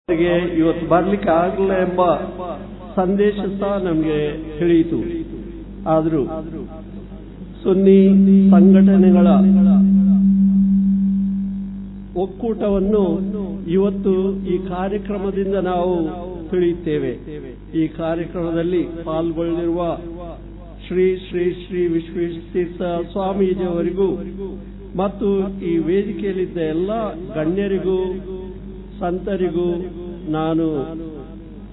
ಇವತ್ತು ಬರ್ಲಿಕ್ಕೆ ಆಗಲ್ಲ ಎಂಬ ಸಂದೇಶ ಸಹ ನಮಗೆ ತಿಳಿಯಿತು. ಆದರೂ ಸುನ್ನಿ ಸಂಘಟನೆಗಳ ಒಕ್ಕೂಟವನ್ನು ಇವತ್ತು ಈ ಕಾರ್ಯಕ್ರಮದಿಂದ ನಾವು ತಿಳಿಯುತ್ತೇವೆ. ಈ ಕಾರ್ಯಕ್ರಮದಲ್ಲಿ ಪಾಲ್ಗೊಳ್ಳಿರುವ ಶ್ರೀ ಶ್ರೀ ಶ್ರೀ ವಿಶ್ವೇಶತೀರ್ಥ ಸ್ವಾಮೀಜಿಯವರಿಗೂ ಮತ್ತು ಈ ವೇದಿಕೆಯಲ್ಲಿದ್ದ ಎಲ್ಲ ಗಣ್ಯರಿಗೂ ಸಂತರಿಗೂ ನಾನು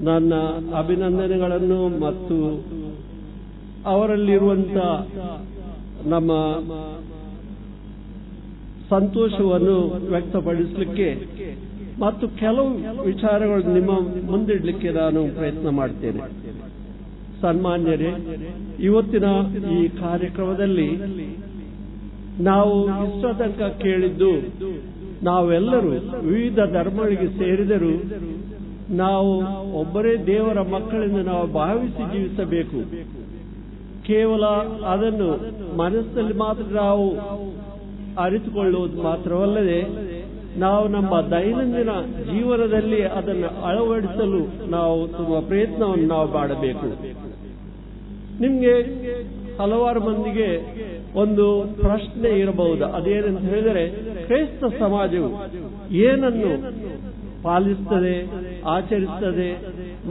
ನನ್ನ ಅಭಿನಂದನೆಗಳನ್ನು ಮತ್ತು ಅವರಲ್ಲಿರುವಂತ ನಮ್ಮ ಸಂತೋಷವನ್ನು ವ್ಯಕ್ತಪಡಿಸಲಿಕ್ಕೆ ಮತ್ತು ಕೆಲವು ವಿಚಾರಗಳು ನಿಮ್ಮ ಮುಂದಿಡಲಿಕ್ಕೆ ನಾನು ಪ್ರಯತ್ನ ಮಾಡ್ತೇನೆ. ಸನ್ಮಾನ್ಯರೇ, ಇವತ್ತಿನ ಈ ಕಾರ್ಯಕ್ರಮದಲ್ಲಿ ನಾವು ಇಷ್ಟ ತನಕ ಕೇಳಿದ್ದು, ನಾವೆಲ್ಲರೂ ವಿವಿಧ ಧರ್ಮಗಳಿಗೆ ಸೇರಿದರೂ ನಾವು ಒಬ್ಬರೇ ದೇವರ ಮಕ್ಕಳೆಂದು ನಾವು ಭಾವಿಸಿ ಜೀವಿಸಬೇಕು. ಕೇವಲ ಅದನ್ನು ಮನಸ್ಸಲ್ಲಿ ಮಾತ್ರ ನಾವು ಅರಿತುಕೊಳ್ಳುವುದು ಮಾತ್ರವಲ್ಲದೆ ನಾವು ನಮ್ಮ ದೈನಂದಿನ ಜೀವನದಲ್ಲಿ ಅದನ್ನು ಅಳವಡಿಸಲು ನಾವು ತುಂಬ ಪ್ರಯತ್ನವನ್ನು ನಾವು ಮಾಡಬೇಕು. ನಿಮಗೆ ಹಲವಾರು ಮಂದಿಗೆ ಒಂದು ಪ್ರಶ್ನೆ ಇರಬಹುದು. ಅದೇನಂತ ಹೇಳಿದರೆ, ಕ್ರೈಸ್ತ ಸಮಾಜವು ಏನನ್ನು ಪಾಲಿಸುತ್ತದೆ, ಆಚರಿಸುತ್ತದೆ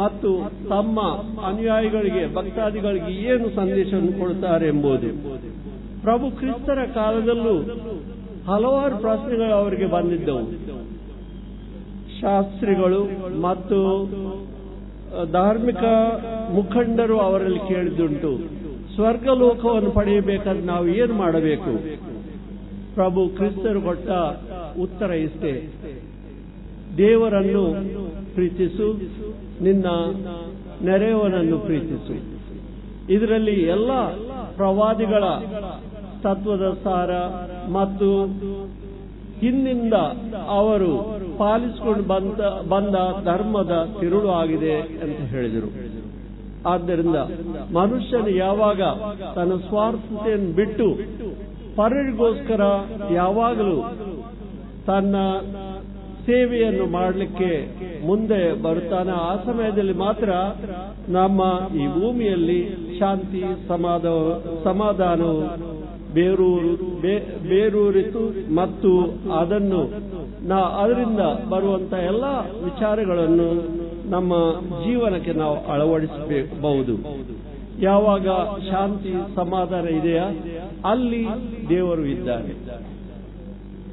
ಮತ್ತು ತಮ್ಮ ಅನುಯಾಯಿಗಳಿಗೆ ಭಕ್ತಾದಿಗಳಿಗೆ ಏನು ಸಂದೇಶವನ್ನು ಕೊಡುತ್ತಾರೆ ಎಂಬುದು. ಪ್ರಭು ಕ್ರಿಸ್ತರ ಕಾಲದಲ್ಲೂ ಹಲವಾರು ಪ್ರಶ್ನೆಗಳು ಅವರಿಗೆ ಬಂದಿದ್ದವು. ಶಾಸ್ತ್ರಿಗಳು ಮತ್ತು ಧಾರ್ಮಿಕ ಮುಖಂಡರು ಅವರಲ್ಲಿ ಕೇಳಿದ್ದುಂಟು, ಸ್ವರ್ಗಲೋಕವನ್ನು ಪಡೆಯಬೇಕಾದ್ರೆ ನಾವು ಏನು ಮಾಡಬೇಕು? ಪ್ರಭು ಕ್ರಿಸ್ತರು ಕೊಟ್ಟ ಉತ್ತರ ಇಷ್ಟೇ: ದೇವರನ್ನು ಪ್ರೀತಿಸು, ನಿನ್ನ ನೆರೆಯವನನ್ನು ಪ್ರೀತಿಸು. ಇದರಲ್ಲಿ ಎಲ್ಲ ಪ್ರವಾದಿಗಳ ತತ್ವದ ಸಾರ ಮತ್ತು ಹಿಂದಿಂದ ಅವರು ಪಾಲಿಸಿಕೊಂಡು ಬಂದ ಧರ್ಮದ ತಿರುಳು ಆಗಿದೆ ಅಂತ ಹೇಳಿದರು. ಆದ್ದರಿಂದ ಮನುಷ್ಯನು ಯಾವಾಗ ತನ್ನ ಸ್ವಾರ್ಥತೆಯನ್ನು ಬಿಟ್ಟು ಪರರಿಗೋಸ್ಕರ ಯಾವಾಗಲೂ ತನ್ನ ಸೇವೆಯನ್ನು ಮಾಡಲಿಕ್ಕೆ ಮುಂದೆ ಬರುತ್ತಾನೆ, ಆ ಸಮಯದಲ್ಲಿ ಮಾತ್ರ ನಮ್ಮ ಈ ಭೂಮಿಯಲ್ಲಿ ಶಾಂತಿ ಸಮಾಧಾನವು ಬೇರೂರಿತು ಮತ್ತು ಅದರಿಂದ ಬರುವಂತ ಎಲ್ಲ ವಿಚಾರಗಳನ್ನು ನಮ್ಮ ಜೀವನಕ್ಕೆ ನಾವು ಅಳವಡಿಸಬಹುದು. ಯಾವಾಗ ಶಾಂತಿ ಸಮಾಧಾನ ಇದೆಯಾ, ಅಲ್ಲಿ ದೇವರು ಇದ್ದಾನೆ.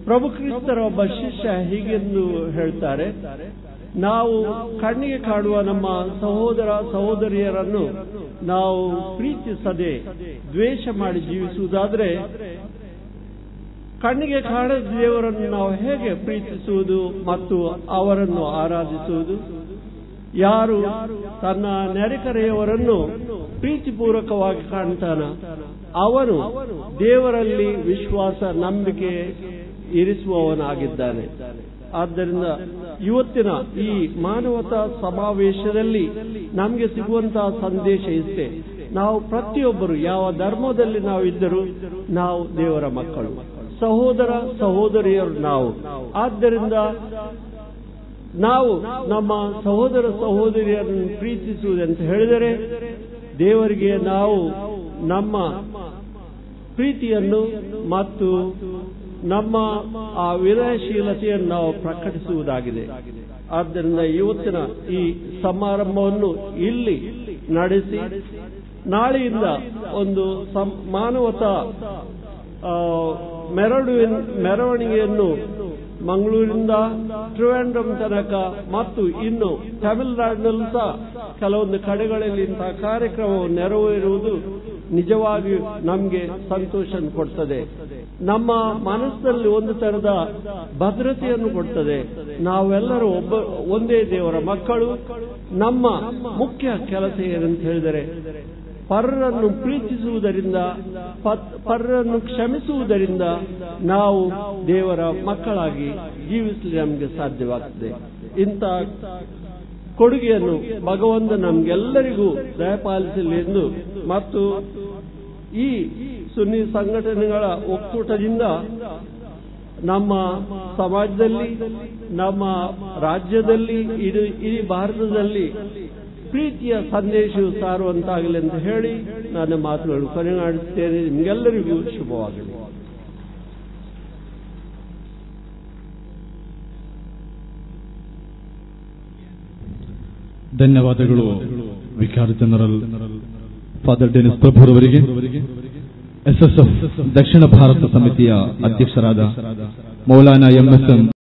ಪ್ರಭು ಕ್ರಿಸ್ತರ ಒಬ್ಬ ಶಿಷ್ಯ ಹೀಗೆಂದು ಹೇಳ್ತಾರೆ: ನಾವು ಕಣ್ಣಿಗೆ ಕಾಣುವ ನಮ್ಮ ಸಹೋದರ ಸಹೋದರಿಯರನ್ನು ನಾವು ಪ್ರೀತಿಸದೆ ದ್ವೇಷ ಮಾಡಿ ಜೀವಿಸುವುದಾದ್ರೆ ಕಣ್ಣಿಗೆ ಕಾಣದ ದೇವರನ್ನು ನಾವು ಹೇಗೆ ಪ್ರೀತಿಸುವುದು ಮತ್ತು ಅವರನ್ನು ಆರಾಧಿಸುವುದು? ಯಾರು ತನ್ನ ನೆರೆಕರೆಯವರನ್ನು ಪ್ರೀತಿಪೂರ್ವಕವಾಗಿ ಕಾಣ್ತಾನ, ಅವನು ದೇವರಲ್ಲಿ ವಿಶ್ವಾಸ ನಂಬಿಕೆ ಇರಿಸುವವನಾಗಿದ್ದಾನೆ. ಆದ್ದರಿಂದ ಇವತ್ತಿನ ಈ ಮಾನವತಾ ಸಮಾವೇಶದಲ್ಲಿ ನಮಗೆ ಸಿಗುವಂತಹ ಸಂದೇಶ ಇಷ್ಟೇ: ನಾವು ಪ್ರತಿಯೊಬ್ಬರು ಯಾವ ಧರ್ಮದಲ್ಲಿ ನಾವು ಇದ್ದರೂ ನಾವು ದೇವರ ಮಕ್ಕಳು, ಸಹೋದರ ಸಹೋದರಿಯರು ನಾವು. ಆದ್ದರಿಂದ ನಾವು ನಮ್ಮ ಸಹೋದರ ಸಹೋದರಿಯರನ್ನು ಪ್ರೀತಿಸುವುದಂತ ಹೇಳಿದರೆ ದೇವರಿಗೆ ನಾವು ನಮ್ಮ ಪ್ರೀತಿಯನ್ನು ಮತ್ತು ನಮ್ಮ ಆ ವಿನಯಶೀಲತೆಯನ್ನು ನಾವು ಪ್ರಕಟಿಸುವುದಾಗಿದೆ. ಆದ್ದರಿಂದ ಇವತ್ತಿನ ಈ ಸಮಾರಂಭವನ್ನು ಇಲ್ಲಿ ನಡೆಸಿ ನಾಳೆಯಿಂದ ಒಂದು ಮಾನವತಾ ಮೆರವಣಿಗೆಯನ್ನು ಮಂಗಳೂರಿನಿಂದ ಟ್ರಿವೆಂಡ್ರಂ ತನಕ ಮತ್ತು ಇನ್ನು ತಮಿಳುನಾಡಿನಲ್ಲೂ ಸಹ ಕೆಲವೊಂದು ಕಡೆಗಳಲ್ಲಿ ಇಂತಹ ಕಾರ್ಯಕ್ರಮವನ್ನು ನೆರವೇರುವುದು ನಿಜವಾಗಿಯೂ ನಮಗೆ ಸಂತೋಷ ಕೊಡ್ತದೆ. ನಮ್ಮ ಮನಸ್ಸಲ್ಲಿ ಒಂದು ತರದ ಭದ್ರತೆಯನ್ನು ಕೊಡ್ತದೆ. ನಾವೆಲ್ಲರೂ ಒಂದೇ ದೇವರ ಮಕ್ಕಳು. ನಮ್ಮ ಮುಖ್ಯ ಕೆಲಸ ಏನಂತ ಹೇಳಿದರೆ ಪರರನ್ನು ಪ್ರೀತಿಸುವುದರಿಂದ, ಪರರನ್ನು ಕ್ಷಮಿಸುವುದರಿಂದ ನಾವು ದೇವರ ಮಕ್ಕಳಾಗಿ ಜೀವಿಸಲು ನಮಗೆ ಸಾಧ್ಯವಾಗ್ತದೆ. ಇಂಥ ಕೊಡುಗೆಯನ್ನು ಭಗವಂತ ನಮಗೆಲ್ಲರಿಗೂ ದಯಪಾಲಿಸಲಿ ಎಂದು ಮತ್ತು ಈ ಸುನ್ನಿ ಸಂಘಟನೆಗಳ ಒಕ್ಕೂಟದಿಂದ ನಮ್ಮ ಸಮಾಜದಲ್ಲಿ, ನಮ್ಮ ರಾಜ್ಯದಲ್ಲಿ, ಇಡೀ ಭಾರತದಲ್ಲಿ ಪ್ರೀತಿಯ ಸಂದೇಶವು ಸಾರುವಂತಾಗಲಿ ಅಂತ ಹೇಳಿ ನನ್ನ ಮಾತುಗಳು ಕೊನೆಗಾಣಿಸುತ್ತೇನೆ. ನಿಮಗೆಲ್ಲರಿಗೂ ಶುಭವಾಗಲಿ. ಧನ್ಯವಾದಗಳು ವಿಕಾರಿ ಜನರಲ್ ಫಾದರ್ ಡೆನಿಸ್ ಪ್ರಭುರವರಿಗೆ. SSF ದಕ್ಷಿಣ ಭಾರತ ಸಮಿತಿಯ ಅಧ್ಯಕ್ಷರಾದ ಮೌಲಾನಾ MSM